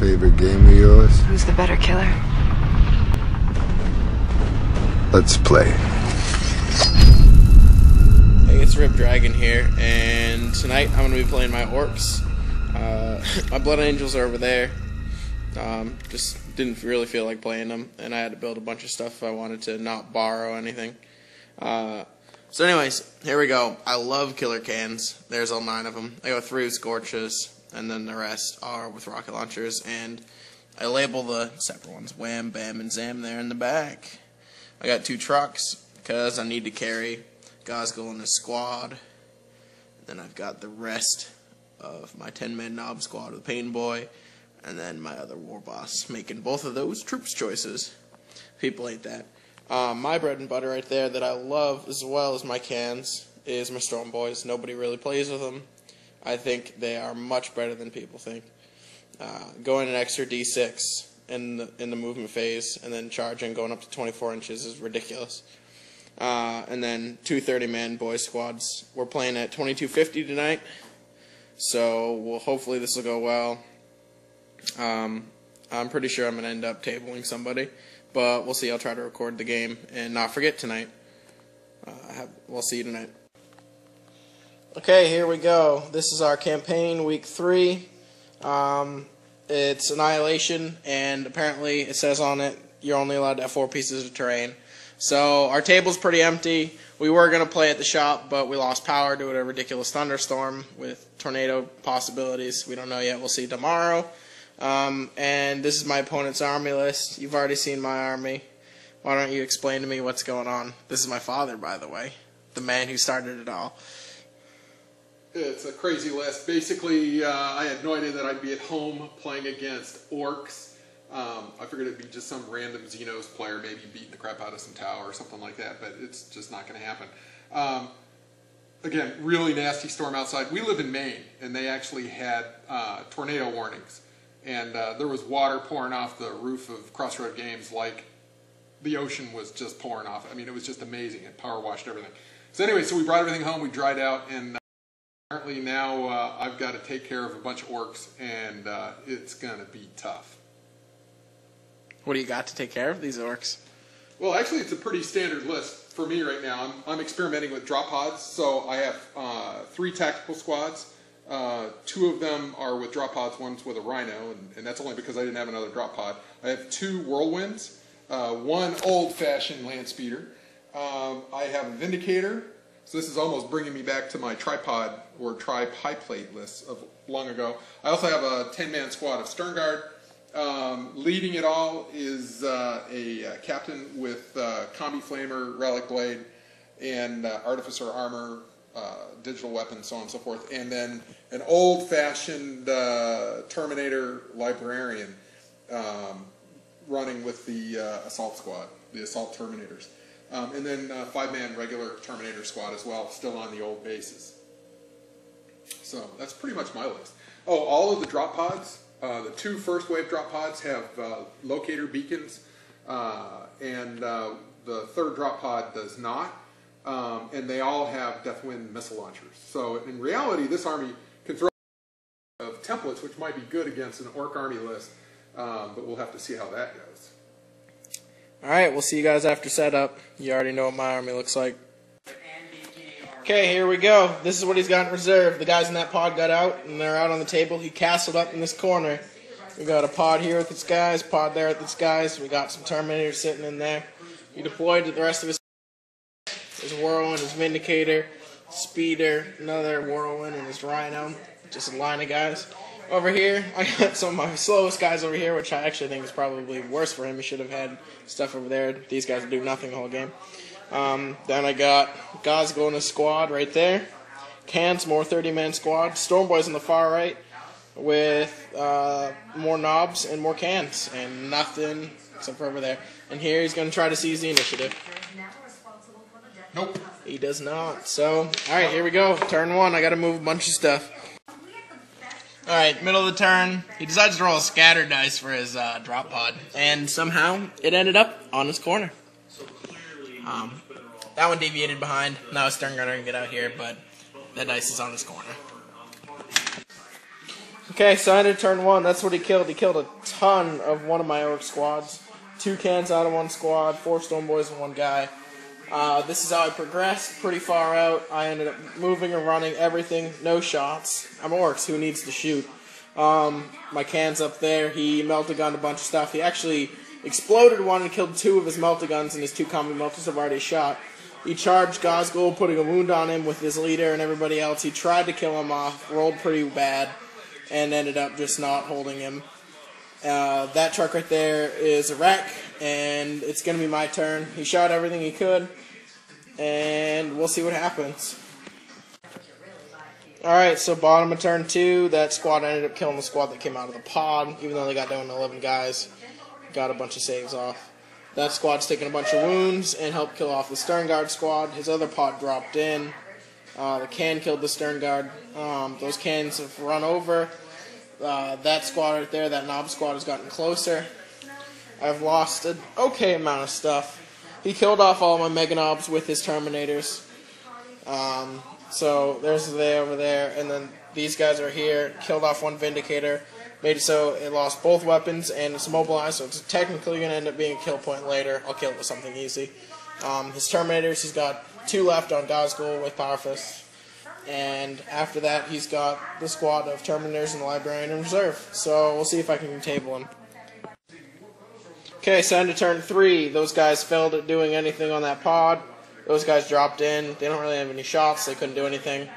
favorite game of yours? Who's the better killer? Let's play. Hey, it's Rip Dragon here, and tonight I'm going to be playing my Orks. My Blood Angels are over there. Just didn't really feel like playing them, and I had to build a bunch of stuff if I wanted to not borrow anything. So anyways, here we go. I love killer cans. There's all 9 of them. I go 3 with Scorches, and then the rest are with rocket launchers, and I label the separate ones Wham, Bam, and Zam there in the back. I got 2 trucks, because I need to carry Gosgul and his squad. And then I've got the rest of my 10-man knob squad with Pain Boy, and then my other war boss, making both of those troops choices. People hate that. My bread and butter right there that I love, as well as my cans, is my Storm Boys. Nobody really plays with them. I think they are much better than people think. Going an extra D6 in the movement phase, and then charging, going up to 24 inches is ridiculous. And then 2 30-man boys squads. We're playing at 2250 tonight, so hopefully this will go well. I'm pretty sure I'm going to end up tabling somebody, but we'll see. I'll try to record the game and not forget tonight. We'll see you tonight. Okay, here we go. This is our campaign, week 3. It's Annihilation, and apparently it says on it you're only allowed to have 4 pieces of terrain. So our table's pretty empty. We were going to play at the shop, but we lost power due to a ridiculous thunderstorm with tornado possibilities. We don't know yet. We'll see tomorrow. And this is my opponent's army list. You've already seen my army. Why don't you explain to me what's going on? This is my father, by the way, the man who started it all. It's a crazy list. Basically, I had no idea that I'd be at home playing against Orks. I figured it'd be just some random Xenos player, maybe beating the crap out of some Tau or something like that, but it's just not going to happen. Again, really nasty storm outside. We live in Maine, and they actually had tornado warnings. And there was water pouring off the roof of Crossroad Games like the ocean was just pouring off. I mean, it was just amazing. It power washed everything. So anyway, so we brought everything home. We dried out, and apparently now I've got to take care of a bunch of Orks, and it's going to be tough. What do you got to take care of these Orks? Well, actually, it's a pretty standard list for me right now. I'm experimenting with drop pods, so I have 3 tactical squads. 2 of them are with drop pods, one's with a Rhino, and that's only because I didn't have another drop pod. I have 2 Whirlwinds, 1 old-fashioned land speeder. I have a Vindicator, so this is almost bringing me back to my tripod or high plate list of long ago. I also have a 10-man squad of Stern Guard. Leading it all is a captain with Combi Flamer, Relic Blade, and Artificer Armor, digital weapons, so on and so forth, and then an old-fashioned Terminator Librarian running with the Assault Squad, the Assault Terminators. And then 5-man regular Terminator Squad as well, still on the old bases. So that's pretty much my list. Oh, all of the drop pods, the 2 first wave drop pods have locator beacons, and the 3rd drop pod does not. And they all have Deathwind missile launchers. So in reality, this army can throw of templates, which might be good against an Ork army list, but we'll have to see how that goes. Alright, we'll see you guys after setup. You already know what my army looks like. Okay, here we go. This is what he's got in reserve. The guys in that pod got out, and they're out on the table. He castled up in this corner. We got a pod here with its guys, pod there with its guys. We got some Terminators sitting in there. He deployed the rest of his Whirlwind, his Vindicator, Speeder, another Whirlwind, and his Rhino. Just a line of guys. Over here, I got some of my slowest guys over here, which I actually think is probably worse for him. He should have had stuff over there. These guys do nothing the whole game. Then I got Gosgul in his squad right there. Cans, more 30-man squad. Storm Boys on the far right with more knobs and more cans. And nothing except for over there. And here he's going to try to seize the initiative. Nope. He does not. So, alright, here we go. Turn 1. I gotta move a bunch of stuff. Alright, middle of the turn. He decides to roll a scatter dice for his drop pod. And somehow, it ended up on his corner. That one deviated behind. Now Stern Gunner can get out here, but that dice is on his corner. Okay, so I ended turn 1. That's what he killed. He killed a ton of one of my Ork squads. 2 cans out of one squad, 4 Stone Boys and 1 guy. This is how I progressed, pretty far out. I ended up moving and running everything, no shots. I'm Orks, who needs to shoot? My can's up there. He melted gunned a bunch of stuff. He actually exploded one and killed 2 of his melted guns, and his 2 combi melters have already shot. He charged Gazgul, putting a wound on him with his leader and everybody else. He tried to kill him off, rolled pretty bad, and ended up just not holding him. That truck right there is a wreck, and it's going to be my turn. He shot everything he could, and we'll see what happens. Alright, so bottom of turn 2, that squad ended up killing the squad that came out of the pod, even though they got down to 11 guys. Got a bunch of saves off. That squad's taking a bunch of wounds and helped kill off the stern guard squad. His other pod dropped in. The can killed the stern guard. Those cans have run over. That squad right there, that knob squad, has gotten closer. I've lost an okay amount of stuff. He killed off all my mega knobs with his terminators. So there's they over there, and then these guys are here. Killed off 1 vindicator. Made it so it lost both weapons and it's immobilized, so it's technically going to end up being a kill point later. I'll kill it with something easy. His terminators, he's got 2 left on Gazgul with Power Fist. And after that, he's got the squad of terminators and the librarian in reserve. So we'll see if I can table him. Okay, so into turn 3. Those guys failed at doing anything on that pod. Those guys dropped in. They don't really have any shots. They couldn't do anything.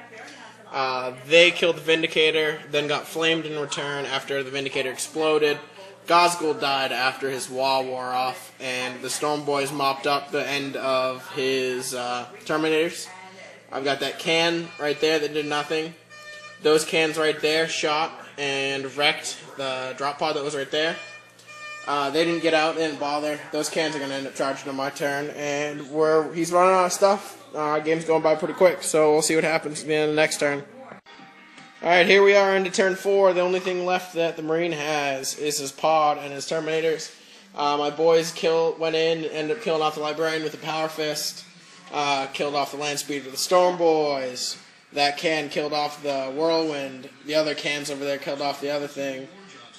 They killed the Vindicator, then got flamed in return after the Vindicator exploded. Gazgul died after his wall wore off, and the Storm Boys mopped up the end of his Terminators. I've got that can right there that did nothing. Those cans right there shot and wrecked the drop pod that was right there. They didn't get out, they didn't bother. Those cans are going to end up charging on my turn, and he's running out of stuff. Game's going by pretty quick, so we'll see what happens at the end of the next turn. Alright, here we are into turn 4. The only thing left that the Marine has is his pod and his Terminators. My boys went in, ended up killing off the Librarian with the Power Fist. Killed off the Land Speeder with the Storm Boys. That can killed off the Whirlwind. The other cans over there killed off the other thing.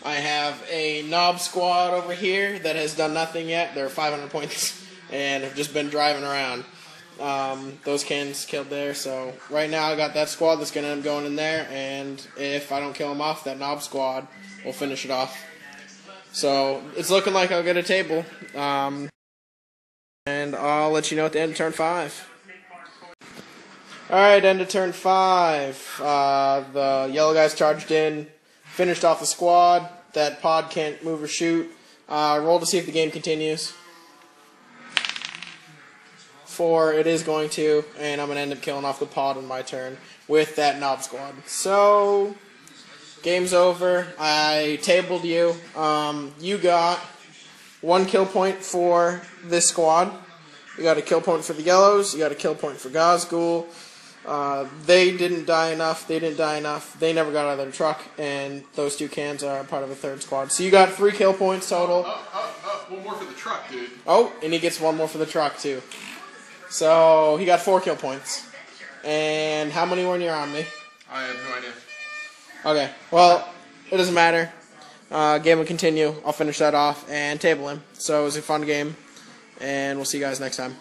I have a Knob squad over here that has done nothing yet. They're 500 points and have just been driving around. Those cans killed there, so right now I got that squad that's going to end up going in there, and if I don't kill them off, that Knob squad will finish it off. So it's looking like I'll get a table, and I'll let you know at the end of turn 5. Alright, end of turn 5. The yellow guys charged in, finished off the squad. That pod can't move or shoot. Roll to see if the game continues. 4, it is going to, and I'm going to end up killing off the pod on my turn with that Knob squad. So, game's over. I tabled you. You got 1 kill point for this squad. You got a kill point for the yellows. You got a kill point for Gazgul. They didn't die enough. They didn't die enough. They never got out of their truck, and those 2 cans are part of a 3rd squad. So you got 3 kill points total. 1 more for the truck, dude. Oh, and he gets 1 more for the truck, too. So he got 4 kill points. And how many were in your army? I have no idea. Okay, well, it doesn't matter. Game will continue. I'll finish that off and table him. So it was a fun game, and we'll see you guys next time.